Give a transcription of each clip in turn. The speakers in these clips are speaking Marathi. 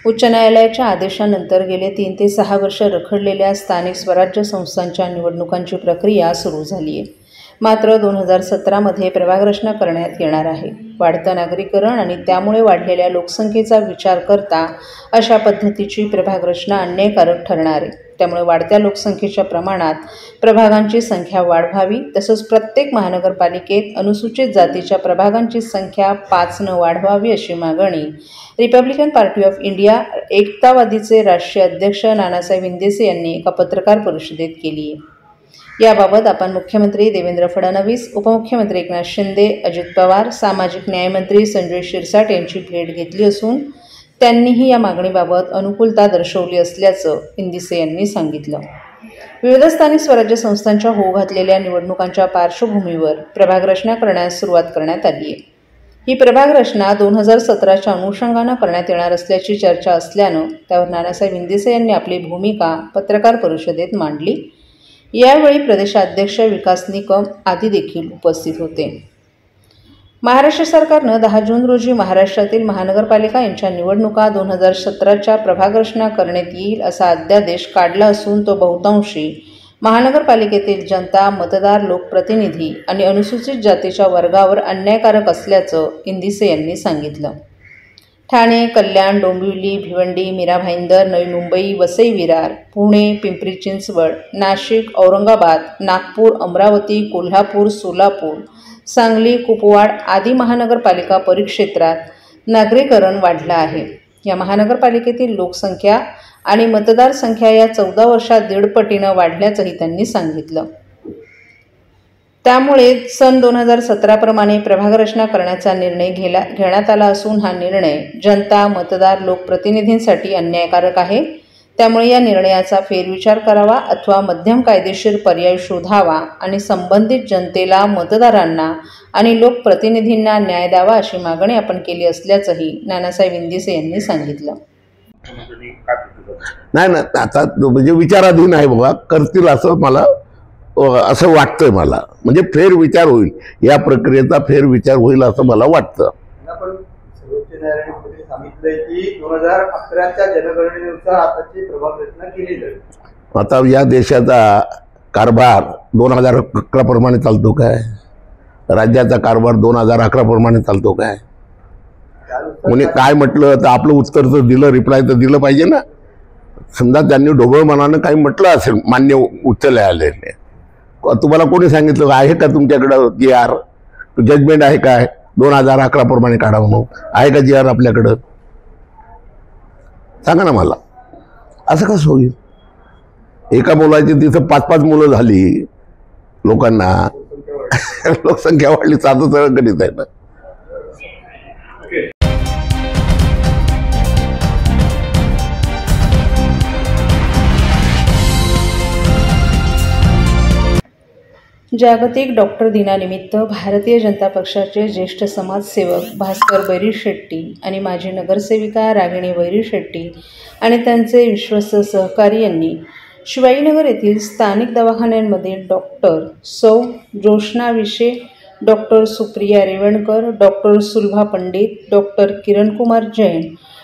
उच्च न्यायालयाच्या आदेशानंतर गेले 3 ते 6 वर्ष रखडलेल्या स्थानिक स्वराज्य संस्थांच्या निवडणुकांची प्रक्रिया सुरू झाली आहे. मात्र 2017मध्ये प्रभाग रचना करण्यात येणार आहे. वाढतं नागरीकरण आणि त्यामुळे वाढलेल्या लोकसंख्येचा विचार करता अशा पद्धतीची प्रभाग रचना अन्यायकारक ठरणार आहे. त्यामुळे वाढत्या लोकसंख्येच्या प्रमाणात प्रभागांची संख्या वाढवावी, तसंच प्रत्येक महानगरपालिकेत अनुसूचित जातीच्या प्रभागांची संख्या 5ने वाढवावी अशी मागणी रिपब्लिकन पार्टी ऑफ इंडिया एकतावादीचे राष्ट्रीय अध्यक्ष नानासाहेब इंदेसे यांनी एका पत्रकार परिषदेत केली आहे. याबाबत आपण मुख्यमंत्री देवेंद्र फडणवीस, उपमुख्यमंत्री एकनाथ शिंदे, अजित पवार, सामाजिक न्यायमंत्री संजय शिरसाट यांची भेट घेतली असून त्यांनीही या मागणीबाबत अनुकूलता दर्शवली असल्याचं इंदिसे यांनी सांगितलं. विविध स्थानिक स्वराज्य संस्थांच्या होऊ घातलेल्या निवडणुकांच्या पार्श्वभूमीवर प्रभाग रचना करण्यास सुरुवात करण्यात आली आहे. ही प्रभाग रचना 2017च्या अनुषंगानं करण्यात येणार असल्याची चर्चा असल्यानं त्यावर नानासाहेब इंदेसे यांनी आपली भूमिका पत्रकार परिषदेत मांडली. यावेळी प्रदेशाध्यक्ष विकास निकम आदी देखील उपस्थित होते. महाराष्ट्र सरकारनं 10 जून रोजी महाराष्ट्रातील महानगरपालिका यांच्या निवडणुका 2017च्या प्रभाग रचना करण्यात येईल असा अध्यादेश काढला असून तो बहुतांशी महानगरपालिकेतील जनता, मतदार, लोकप्रतिनिधी आणि अनुसूचित जातीच्या वर्गावर अन्यायकारक असल्याचं इंदिसे यांनी सांगितलं. ठाणे, कल्याण, डोंबिवली, भिवंडी, मीरा भाईंदर, नवी मुंबई, वसई विरार, पुणे, पिंपरी चिंचवड, नाशिक, औरंगाबाद, नागपूर, अमरावती, कोल्हापूर, सोलापूर, सांगली, कुपवाड आदी महानगरपालिका परिक्षेत्रात नागरीकरण वाढलं आहे. या महानगरपालिकेतील लोकसंख्या आणि मतदार संख्या या 14 वर्षात 1.5 पटीनं वाढल्याचंही त्यांनी सांगितलं. त्यामुळे सन 2017 प्रमाणे प्रभाग रचना करण्याचा निर्णय घेण्यात आला असून हा निर्णय जनता, मतदार, लोकप्रतिनिधींसाठी अन्यायकारक आहे. त्यामुळे या निर्णयाचा फेरविचार करावा अथवा मध्यम कायदेशीर पर्याय शोधावा आणि संबंधित जनतेला, मतदारांना आणि लोकप्रतिनिधींना न्याय द्यावा अशी मागणी आपण केली असल्याचंही नानासाहेब इंदेसे यांनी सांगितलं. नाही आता म्हणजे विचाराधीन आहे बाबा, करतील असं वाटतंय मला. म्हणजे फेरविचार होईल, या प्रक्रियेचा फेरविचार होईल असं मला वाटतं. सर्वोच्च न्यायालयाने सांगितलंय की 2011च्या जनगणनेनुसार आताची प्रभाग रचना केली जाईल. आता या देशाचा कारभार 2011 प्रमाणे चालतो काय? राज्याचा कारभार 2011 प्रमाणे चालतो काय? कोणी काय म्हटलं तर आपलं उत्तर तर दिलं, रिप्लाय तर दिलं पाहिजे ना. समजा त्यांनी ढोबळ मनानं काही म्हटलं असेल मान्य उच्च न्यायालयाने, तुम्हाला कोणी सांगितलं आहे का तुमच्याकडं GR जजमेंट आहे काय 2011 प्रमाणे काढा म्हणून? आहे का GR आपल्याकडं? सांगा ना मला. असं कसं होईल? एका मुलाची तिथं 5-5 मुलं झाली, लोकांना लोकसंख्या वाढली, साधं सरळ गणित आहे ना. जागतिक डॉक्टर दिनानिमित्त भारतीय जनता पक्षाचे ज्येष्ठ समाजसेवक भास्कर बैरी शेट्टी आणि माजी नगरसेविका रागिणी बैरी शेट्टी आणि त्यांचे विश्वस्त सहकारी यांनी शिवाजीनगर येथील स्थानिक दवाखान्यांमध्ये डॉक्टर सौ Joshna Vishe, doctor Supriya Revankar, doctor Sulabha Pandit, doctor Kirankumar Jain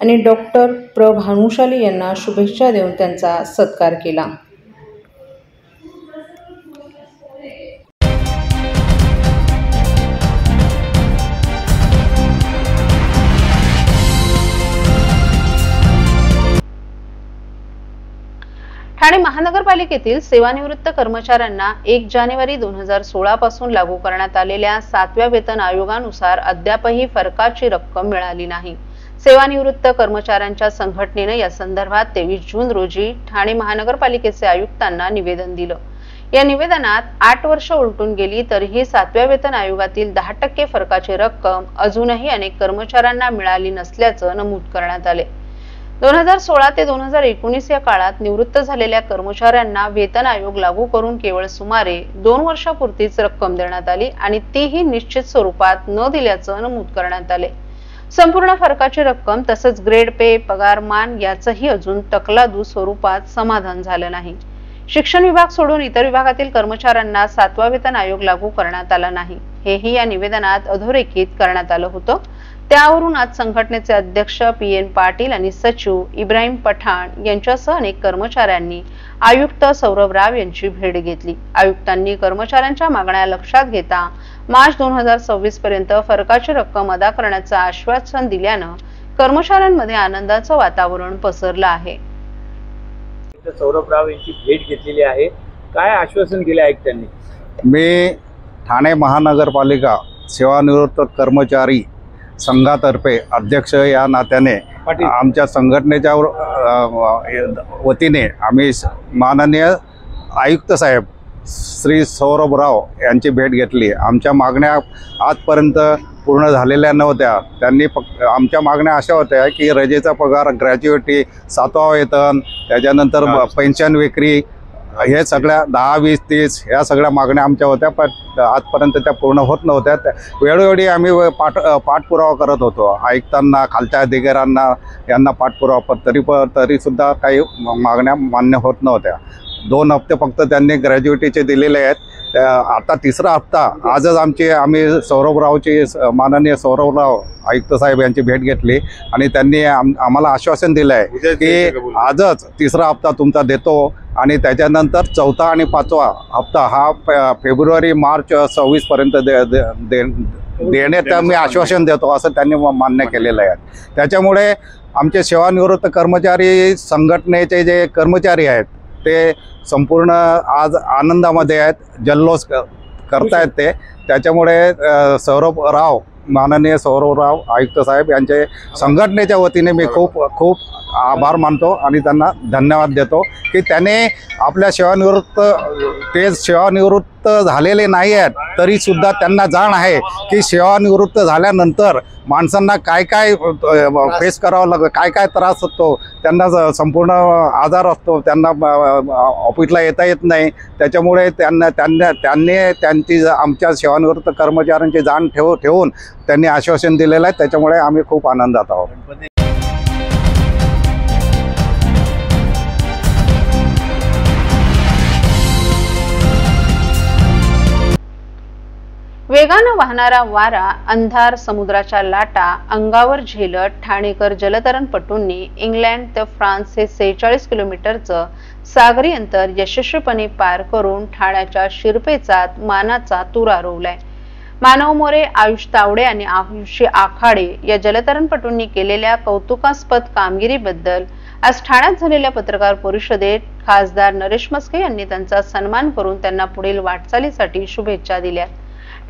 आणि डॉक्टर प्र भानुशाली यांना शुभेच्छा देऊन त्यांचा सत्कार केला. ठाणे महानगरपालिकेतील सेवानिवृत्त कर्मचाऱ्यांना 1 जानेवारी 2016 पासून लागू करण्यात आलेल्या 7व्या वेतन आयोगानुसार अद्यापही फरकाची रक्कम मिळाली नाही. सेवानिवृत्त कर्मचाऱ्यांच्या संघटनेनं या संदर्भात 23 जून रोजी ठाणे महानगरपालिकेचे आयुक्तांना निवेदन दिलं. या निवेदनात 8 वर्ष उलटून गेली तरीही 7व्या वेतन आयोगातील 10% फरकाची रक्कम अजूनही अनेक कर्मचाऱ्यांना मिळाली नसल्याचं नमूद करण्यात आले. 2016 ते 2019 या काळात निवृत्त झालेल्या कर्मचाऱ्यांना वेतन आयोग लागू करून केवळ सुमारे 2 वर्षापुरतीच रक्कम देण्यात आली आणि तीही निश्चित स्वरूपात न दिल्याचं नमूद करण्यात आले. संपूर्ण फरकाची रक्कम तसंच ग्रेड पे, पगारमान याचंही अजून तकलादू स्वरूपात समाधान झालं नाही. शिक्षण विभाग सोडून इतर विभागातील कर्मचाऱ्यांना 7वा वेतन आयोग लागू करण्यात आला नाही, हेही या निवेदनात अधोरेखित करण्यात आलं होतं. त्यावरून आज संघटनेचे अध्यक्ष PN पाटील आणि सचिव इब्राहिम पठाण यांच्यासह अनेक कर्मचाऱ्यांनी आयुक्त सौरभ राव यांची भेट घेतली। आयुक्तांनी कर्मचाऱ्यांच्या मागण्या लक्षात घेता मार्च 2026 पर्यंत फरकाची रक्कम अदा करण्याचं आश्वासन दिल्यानं कर्मचाऱ्यांमध्ये आनंदाचं वातावरण पसरलं आहे। सौरभ राव यांची भेट घेतलेली आहे, काय आश्वासन दिले आयुक्तांनी? मी ठाणे महानगरपालिका सेवानिवृत्त कर्मचारी संघातर्फे अध्यक्ष या नात्याने आमच्या संघटनेच्या वतीने आम्ही माननीय आयुक्त साहेब श्री सौरभ राव यांची भेट घेतली। आमच्या मागण्या आजपर्यंत पूर्ण झालेल्या नव्हत्या। त्यांनी फक्त आमच्या मागण्या अशा होत्या की रजेचा पगार, ग्रॅज्युएटी, 7वा वेतन, त्याच्यानंतर पेन्शन विक्री, हे सगळ्या 10, 20, 30 ह्या सगळ्या मागण्या आमच्या होत्या, पण आजपर्यंत त्या पूर्ण होत नव्हत्या। वेळोवेळी आम्ही पाठपुरावा करत होतो आयुक्तांना, खालच्या अधिकाऱ्यांना, यांना पाठपुरावा, तरीसुद्धा काही मागण्या मान्य होत नव्हत्या। 2 हप्ते फक्त त्यांनी ग्रॅज्युएटीचे दिलेले आहेत। आता 3रा हप्ता आजच आम्ही सौरभरावची माननीय सौरभराव आयुक्त साहेब यांची भेट घेतली आणि त्यांनी आम्हाला आश्वासन दिलं आहे की आजच 3रा हप्ता तुमचा देतो आणि त्याच्यानंतर 4था आणि 5वा हप्ता हा फेब्रुवारी मार्च 26 पर्यंत देण्याचं मी आश्वासन देतो असं त्यांनी मान्य केलेलं आहे। त्याच्यामुळे आमचे सेवानिवृत्त कर्मचारी संघटनेचे जे कर्मचारी आहेत ते संपूर्ण आज आनंदामध्ये आहेत, जल्लोष करतायत ते। त्याच्यामुळे माननीय सौरभ राव आयुक्त साहेब यांचे संघटनेच्या वतीने मी खूप आभार मानतो आणि त्यांना धन्यवाद देतो की त्याने आपल्या सेवानिवृत्त झालेले नाही आहेत तरीसुद्धा त्यांना जाण आहे की सेवानिवृत्त झाल्यानंतर माणसांना काय फेस करावं लागतं, काय त्रास होतो, त्यांना संपूर्ण आजार असतो, त्यांना ऑफिसला येता येत नाही। त्याच्यामुळे त्यांची आमच्या सेवानिवृत्त कर्मचाऱ्यांची जाण ठेवून त्यांनी आश्वासन दिलेलं आहे। त्याच्यामुळे आम्ही खूप आनंदात आहोत। वेगानं वाहणारा वारा, अंधार, समुद्राच्या लाटा अंगावर झेलत ठाणेकर जलतरणपटूंनी इंग्लंड ते फ्रान्स हे 46 किलोमीटरचं सागरी अंतर यशस्वीपणे पार करून ठाण्याच्या शिरपेचात मानाचा तुरा रोवलाय। मानव मोरे, आयुष तावडे आणि आयुष आखाडे या जलतरणपटूंनी केलेल्या कौतुकास्पद कामगिरीबद्दल आज ठाण्यात झालेल्या पत्रकार परिषदेत खासदार नरेश म्हस्के यांनी त्यांचा सन्मान करून त्यांना पुढील वाटचालीसाठी शुभेच्छा दिल्या।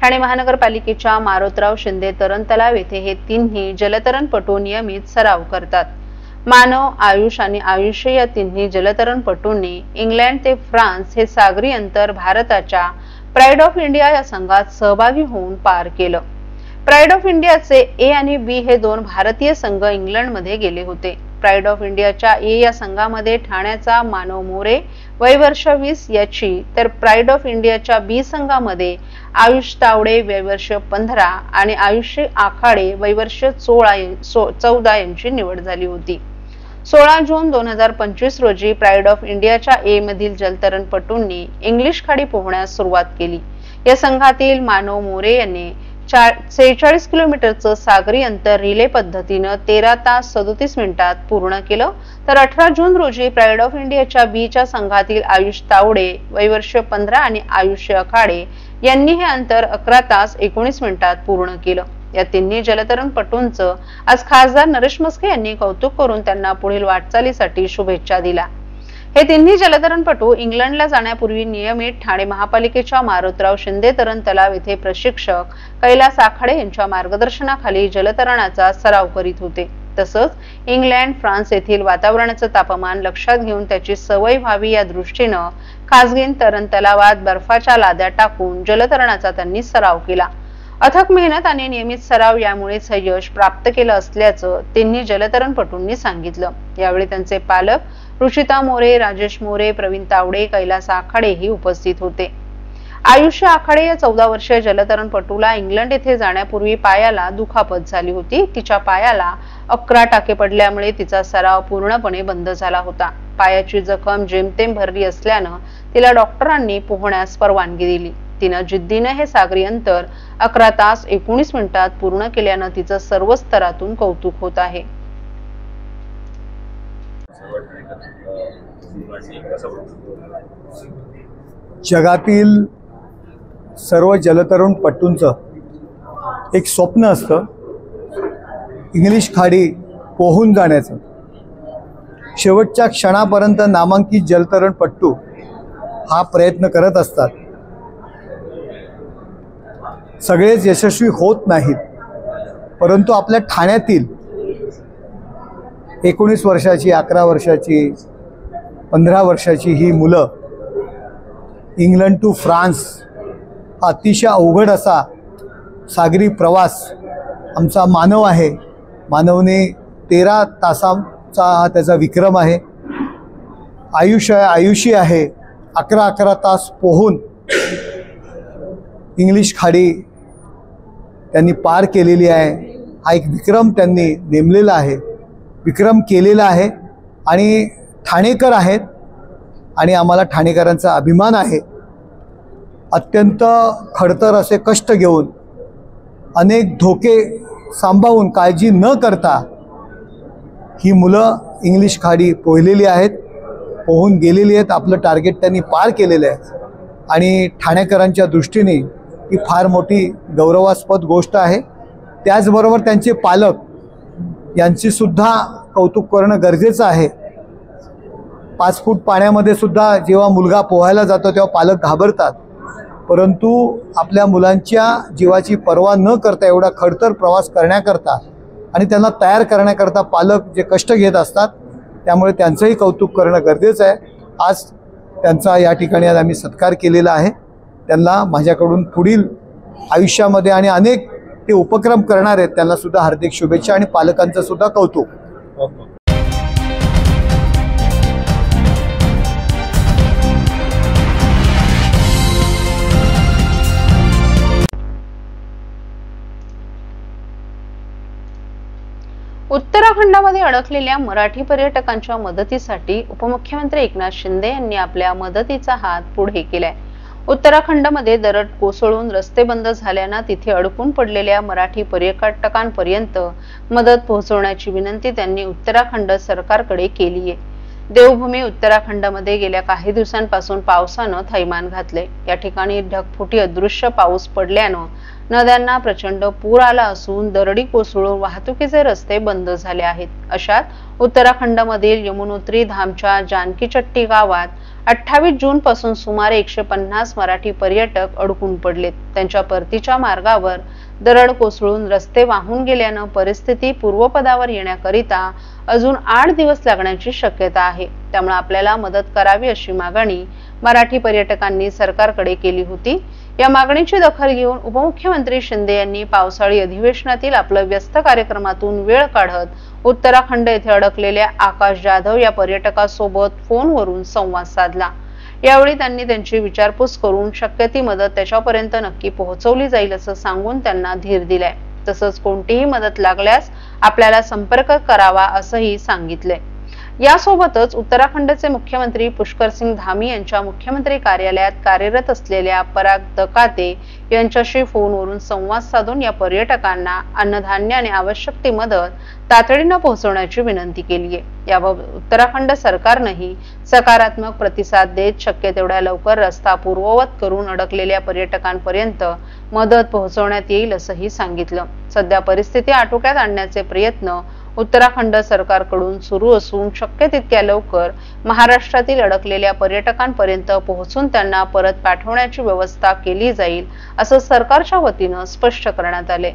ठाणे महानगरपालिकेच्या मारोतराव शिंदे तरण तलाव येथे हे तिन्ही जलतरणपटू नियमित सराव करतात। मानव, आयुष आणि आयुष या तिन्ही जलतरणपटूंनी इंग्लंड ते फ्रान्स हे सागरी अंतर भारताच्या प्राईड ऑफ इंडिया या संघात सहभागी होऊन पार केलं। प्राईड ऑफ इंडियाचे ए आणि बी हे 2 भारतीय संघ इंग्लंडमध्ये गेले होते। प्राईड ऑफ इंडियाच्या ए या संघामध्ये ठाण्याचा मानव मोरे वय वर्ष 20 याची, तर प्राईड ऑफ इंडियाच्या बी संघामध्ये आयुष तावडे वय वर्ष 15 आणि आयुष आखाडे वय वर्ष 14 यांची निवड झाली होती। 16 जून 2025 रोजी प्राईड ऑफ इंडियाच्या ए मधील जलतरणपटूंनी इंग्लिश खाडी पोहण्यास सुरुवात केली। या संघातील मानव मोरे यांनी 46 किलोमीटरचं सागरी अंतर रिले पद्धतीनं 13 तास 37 मिनिटात पूर्ण केलं, तर 18 जून रोजी प्राईड ऑफ इंडियाच्या बी च्या संघातील आयुष तावडे वय वर्ष 15 आणि आयुष आखाडे यांनी हे अंतर 11 तास 19 मिनिटात पूर्ण केलं। या तिन्ही जलतरणपटूंचं आज खासदार नरेश म्हस्के यांनी कौतुक करून त्यांना पुढील वाटचालीसाठी शुभेच्छा दिल्या। हे तिन्ही जलतरणपटू इंग्लंडला जाण्यापूर्वी नियमित ठाणे महापालिकेच्या मारोतराव शिंदे तरण तलाव येथे प्रशिक्षक कैलास आखाडे यांच्या मार्गदर्शनाखाली जलतरणाचा सराव करीत होते। तसंच इंग्लंड, फ्रान्स येथील वातावरणाचं तापमान लक्षात घेऊन त्याची सवय व्हावी या दृष्टीनं खासगी तरण तलावात बर्फाच्या लाद्या टाकून जलतरणाचा त्यांनी सराव केला। अथक मेहनत आणि नियमित सराव यामुळेच हे यश प्राप्त केलं असल्याचं तिन्ही जलतरणपटूंनी सांगितलं। यावेळी त्यांचे पालक रुचिता मोरे, राजेश मोरे, प्रवीण तावडे, कैलास आखाडे ही उपस्थित होते। आयुष्य आखाडे या 14 वर्षीय जलतरणपटूला इंग्लंड येथे जाण्यापूर्वी पायाला दुखापत झाली होती. तिच्या पायाला 11 टाके पडल्यामुळे तिचा सराव पूर्णपणे बंद झाला होता. पायाची जखम जेमतेम भरली असल्यानं तिला डॉक्टरांनी पोहण्यास परवानगी दिली. तिनं जिद्दीने हे सागरी अंतर 11 तास 19 मिनिटात पूर्ण केल्यानं तिचं सर्व स्तरातून कौतुक होत आहे. जगातील सर्व जलतरणपटूंचं एक स्वप्न असतं इंग्लिश खाडी पोहून जाण्याचं. शेवटच्या क्षणापर्यंत नामांकित जलतरणपटू हा प्रयत्न करत असतात. सगळेच यशस्वी होत नाहीत, परंतु आपल्या ठाण्यातील 19 वर्षाची, 11 वर्षाची, 15 वर्षाची ही मुलं इंग्लंड टू फ्रान्स हा अतिशय अवघड असा सागरी प्रवास आमचा मानव आहे. मानवने 13 तासांचा हा त्याचा विक्रम आहे. आयुषी आहे. 11 तास पोहून इंग्लिश खाडी त्यांनी पार केलेली आहे. हा एक विक्रम त्यांनी नेमलेला आहे, विक्रम केलेला आहे आणि ठाणेकर आहेत आणि आम्हाला ठाणेकरांचा अभिमान आहे. अत्यंत खडतर असे कष्ट घेऊन, अनेक धोके सांभाळून, काळजी न करता ही मुलं इंग्लिश खाडी पोहलेली आहेत, पोहून गेलेली आहेत. आपलं टार्गेट त्यांनी पार केलेलं आहे आणि ठाणेकरांच्या दृष्टीने ही फार मोठी गौरवास्पद गोष्ट आहे. त्याचबरोबर त्यांचे पालक यांची सुद्धा कौतुक करणं गरजेचं आहे. 5 फूट पाण्यामध्ये सुद्धा जेव्हा मुलगा पोहायला जातो तेव्हा पालक घाबरतात, परंतु आपल्या मुलांच्या जीवाची पर्वा न करता एवढा खडतर प्रवास करण्याकरता आणि त्यांना तयार करण्याकरता पालक जे कष्ट घेत असतात, त्यामुळे त्यांचंही कौतुक करणं गरजेचं आहे. आज त्यांचा या ठिकाणी आज आम्ही सत्कार केलेला आहे. त्यांना माझ्याकडून पुढील आयुष्यामध्ये आणि अनेक ते उपक्रम करणार आहेत, त्यांना सुद्धा हार्दिक शुभेच्छा आणि पालकांचं सुद्धा कौतुक. उत्तराखंडामध्ये अडकलेल्या मराठी पर्यटकांच्या मदतीसाठी उपमुख्यमंत्री एकनाथ शिंदे यांनी आपल्या मदतीचा हात पुढे केलाय. उत्तराखंडमध्ये दरड कोसळून रस्ते बंद झाल्यानं तिथे अडकून पडलेल्या मराठी पर्यटकांपर्यंत मदत पोहोचवण्याची विनंती त्यांनी उत्तराखंड सरकारकडे केली आहे. देवभूमी उत्तराखंडमध्ये गेल्या काही दिवसांपासून पावसानं थैमान घातले. या ठिकाणी ढगफुटी अदृश्य पाऊस पडल्यानं नद्यांना प्रचंड पूर आला असून दरडी कोसळून वाहतुकीचे रस्ते बंद झाले आहेत. अशात उत्तराखंडमधील यमुनोत्री धामच्या जानकीचट्टी गावात 28 जून पासून सुमारे 150 मराठी पर्यटक अडकून पडलेत. त्यांच्या परतीच्या मार्गावर दरड कोसळून रस्ते वाहून गेल्यानं परिस्थिती पूर्वपदावर येण्याकरिता अजून 8 दिवस लागण्याची शक्यता आहे. त्यामुळे आपल्याला मदत करावी अशी मागणी मराठी पर्यटकांनी सरकारकडे केली होती. या मागणीची दखल घेऊन उपमुख्यमंत्री शिंदे यांनी पावसाळी अधिवेशनातील आपल्या व्यस्त कार्यक्रमातून वेळ काढत उत्तराखंड येथे अडकलेल्या आकाश जाधव या पर्यटकासोबत फोनवरून संवाद साधला. यावेळी त्यांनी त्यांची विचारपूस करून शक्य ती मदत त्याच्यापर्यंत नक्की पोहोचवली जाईल असं सांगून त्यांना धीर दिलाय. तसंच कोणतीही मदत लागल्यास आपल्याला संपर्क करावा असंही सांगितलंय. यासोबतच उत्तराखंडचे मुख्यमंत्री पुष्कर सिंग धामी यांच्या मुख्यमंत्री कार्यालयात कार्यरत असलेल्या पराग दकाते यांच्याशी फोनवरून संवाद साधून या पर्यटकांना अन्नधान्य आणि आवश्यक ती मदत तातडीनं पोहोचवण्याची विनंती केली आहे. याबाबत उत्तराखंड सरकारनंही सकारात्मक प्रतिसाद देत शक्य तेवढ्या लवकर रस्ता पूर्ववत करून अडकलेल्या पर्यटकांपर्यंत मदत पोहोचवण्यात येईल असंही सांगितलं. सध्या परिस्थिती आटोक्यात आणण्याचे प्रयत्न उत्तराखंड सरकारकडून सुरू असून शक्य तितक्या लवकर महाराष्ट्रातील अडकलेल्या पर्यटकांपर्यंत पोहोचून त्यांना परत पाठवण्याची व्यवस्था केली जाईल असं सरकारच्या वतीनं स्पष्ट करण्यात आले.